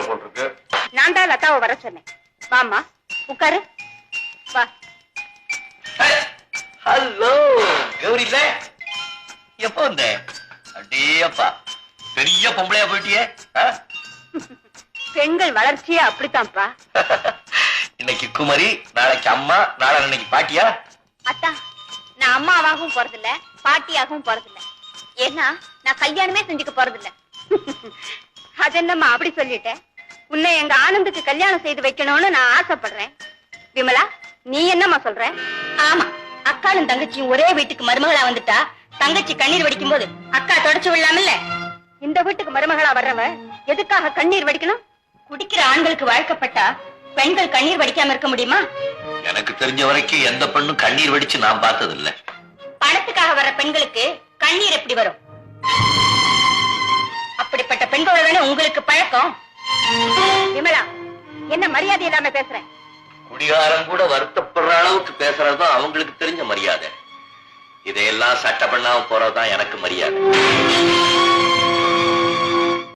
போட்டிருக்கு. நான் தான் லதாவை வர சொன்னேன். வாமா உட்காரு. வா. ஹலோ கௌரில, எப்போ வந்த? அடேப்பா, பெரிய பொம்பளையா போயிட்டியே. பெண்கள் வளர்ச்சியே அப்படித்தான்ப்பா. இன்னைக்கு குமரி, நாளைக்கு அம்மா, நாளை அன்னைக்கு பாட்டியா? அத்தா, நான் அம்மாவாகவும் போறதில்ல, பாட்டியாகவும் போறதில்ல. ஏன்னா நான் கல்யாணமே செஞ்சுக்க போறதில்ல. அது என்னம்மா அப்படி சொல்லிட்டேன்? உன்னை எங்க ஆனந்துக்கு கல்யாணம் செய்து வைக்கணும்னு நான் ஆசைப்படுறேன். விமலா, நீ என்னம்மா சொல்ற? ஆமா, அக்காளும் தங்கச்சியும் ஒரே வீட்டுக்கு மருமகளா வந்துட்டா தங்கச்சி கண்ணீர் வடிக்கும் போது அக்கா தொடச்சு விடலாமில்ல. இந்த வீட்டுக்கு மருமகளா வர்றவ எதுக்காக கண்ணீர் வடிக்கணும்? குடிக்கிற ஆண்களுக்கு வாழ்க்கப்பட்டா பெண்கள் கண்ணீர் வடிக்காம இருக்க முடியுமா? எனக்கு தெரிஞ்ச வரைக்கும் எந்த பெண்ணும் கண்ணீர் வடிச்சு நான் பார்த்தது இல்ல. பணத்துக்காக வர்ற பெண்களுக்கு கண்ணீர் எப்படி வரும்? அப்படிப்பட்ட பெண்களோட தானே உங்களுக்கு பழக்கம். விமலா, என்ன மரியாதை இல்லாம பேசுறேன்? குடிகாரம் கூட வருத்தப்படுற அளவுக்கு பேசுறதுதான் அவங்களுக்கு தெரிஞ்ச மரியாதை. இதையெல்லாம் சட்டை பண்ணாம போறதுதான் எனக்கு மரியாதை.